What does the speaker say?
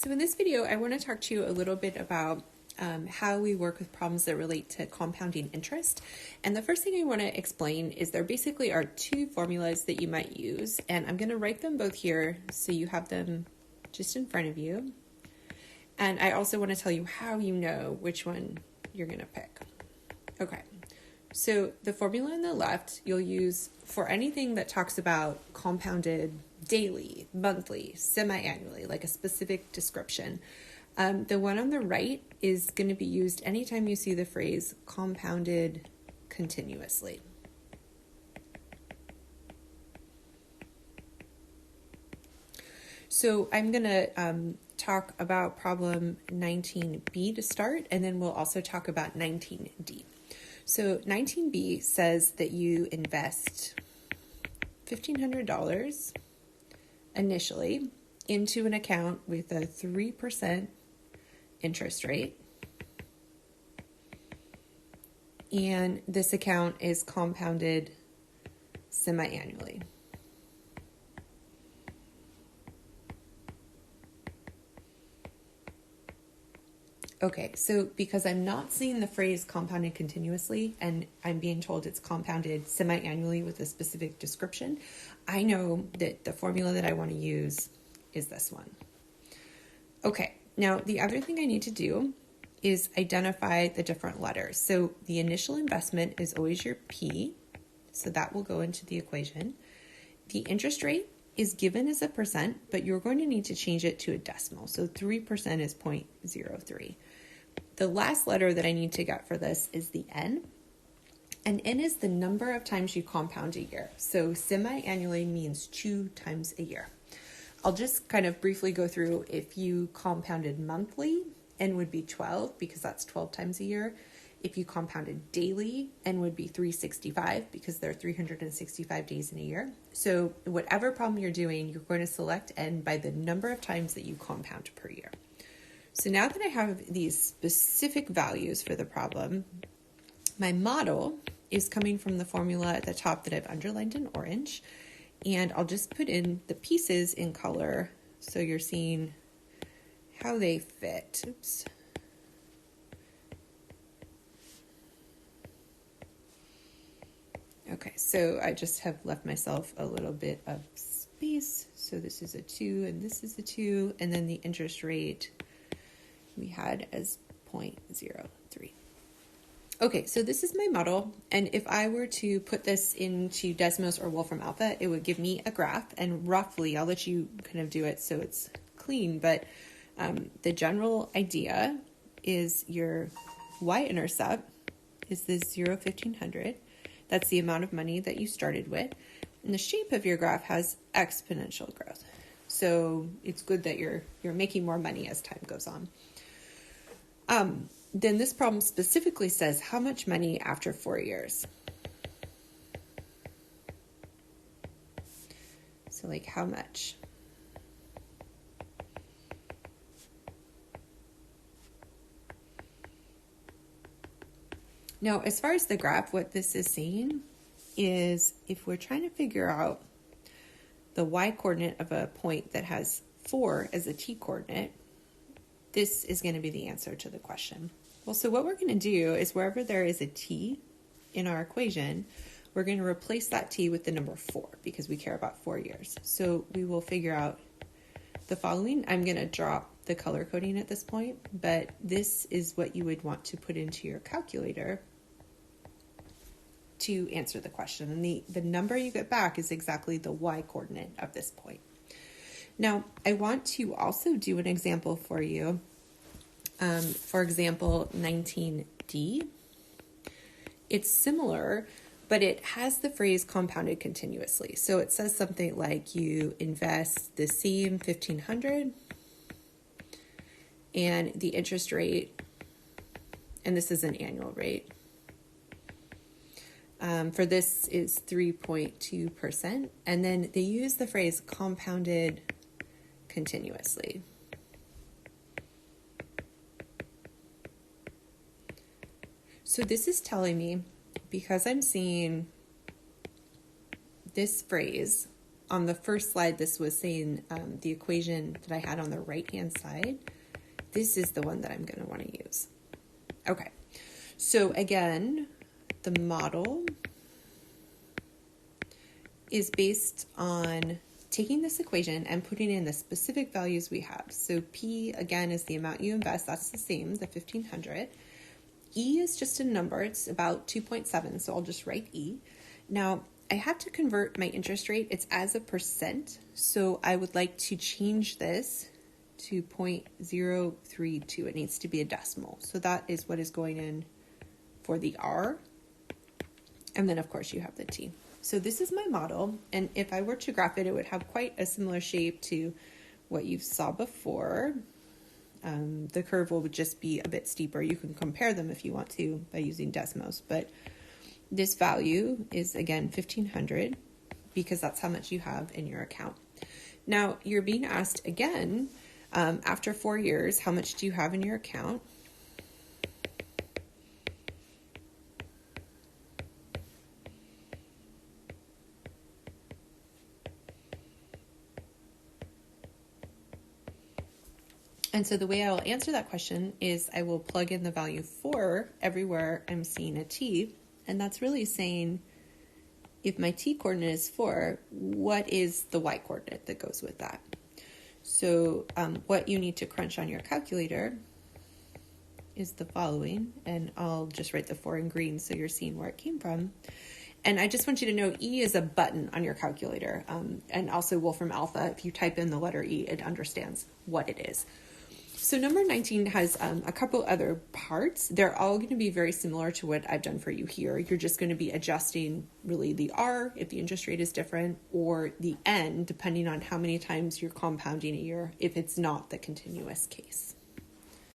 So in this video, I want to talk to you a little bit about how we work with problems that relate to compounding interest. And the first thing I want to explain is there basically are two formulas that you might use, and I'm going to write them both here so you have them just in front of you. And I also want to tell you how you know which one you're going to pick. Okay, so the formula on the left you'll use for anything that talks about compounded daily, monthly, semi-annually, like a specific description. The one on the right is going to be used anytime you see the phrase compounded continuously. So I'm going to talk about problem 19b to start, and then we'll also talk about 19d. So 19b says that you invest $1,500 initially into an account with a 3% interest rate. And this account is compounded semi-annually. Okay, so because I'm not seeing the phrase compounded continuously and I'm being told it's compounded semi-annually with a specific description, I know that the formula that I want to use is this one. Okay, now the other thing I need to do is identify the different letters. So the initial investment is always your P, so that will go into the equation. The interest rate is given as a percent, but you're going to need to change it to a decimal. So 3% is 0.03. The last letter that I need to get for this is the N. And N is the number of times you compound a year. So semi-annually means 2 times a year. I'll just kind of briefly go through if you compounded monthly, N would be 12 because that's 12 times a year. If you compounded daily, N would be 365 because there are 365 days in a year. So whatever problem you're doing, you're going to select N by the number of times that you compound per year. So now that I have these specific values for the problem, my model is coming from the formula at the top that I've underlined in orange. And I'll just put in the pieces in color so you're seeing how they fit. Oops. Okay, so I just have left myself a little bit of space. So this is a 2 and this is a 2, and then the interest rate we had as 0.03. Okay, so this is my model, and if I were to put this into Desmos or Wolfram Alpha, it would give me a graph, and roughly, I'll let you kind of do it so it's clean, but the general idea is your y-intercept is this 0,1500. That's the amount of money that you started with. And the shape of your graph has exponential growth. So it's good that you're making more money as time goes on. Then this problem specifically says how much money after 4 years. So like how much? Now, as far as the graph, what this is saying is if we're trying to figure out the y-coordinate of a point that has 4 as a t-coordinate, this is going to be the answer to the question. Well, so what we're going to do is wherever there is a t in our equation, we're going to replace that t with the number 4 because we care about 4 years. So we will figure out the following. I'm going to drop the color coding at this point, but this is what you would want to put into your calculator to answer the question. And the number you get back is exactly the y-coordinate of this point. Now, I want to also do an example for you. For example, 19D. It's similar, but it has the phrase compounded continuously. So it says something like you invest the same 1,500 and the interest rate, and this is an annual rate, for this is 3.2%. And then they use the phrase compounded continuously. So this is telling me, because I'm seeing this phrase on the first slide, this was saying the equation that I had on the right-hand side. This is the one that I'm going to want to use. Okay, so again, the model is based on taking this equation and putting in the specific values we have. So P, again, is the amount you invest. That's the same, the 1,500. E is just a number. It's about 2.7, so I'll just write E. Now, I have to convert my interest rate. It's as a percent, so I would like to change this to 0.032. It needs to be a decimal. So that is what is going in for the R. And then, of course, you have the T. So this is my model, and if I were to graph it, it would have quite a similar shape to what you saw before. The curve will just be a bit steeper. You can compare them if you want to by using Desmos, but this value is, again, 1,500 because that's how much you have in your account. Now, you're being asked again, after 4 years, how much do you have in your account? And so the way I will answer that question is I will plug in the value 4 everywhere I'm seeing a T. And that's really saying, if my T coordinate is 4, what is the Y coordinate that goes with that? So what you need to crunch on your calculator is the following. And I'll just write the 4 in green so you're seeing where it came from. And I just want you to know E is a button on your calculator. And also Wolfram Alpha, if you type in the letter E, it understands what it is. So number 19 has a couple other parts. They're all going to be very similar to what I've done for you here. You're just going to be adjusting really the R if the interest rate is different, or the N depending on how many times you're compounding a year if it's not the continuous case.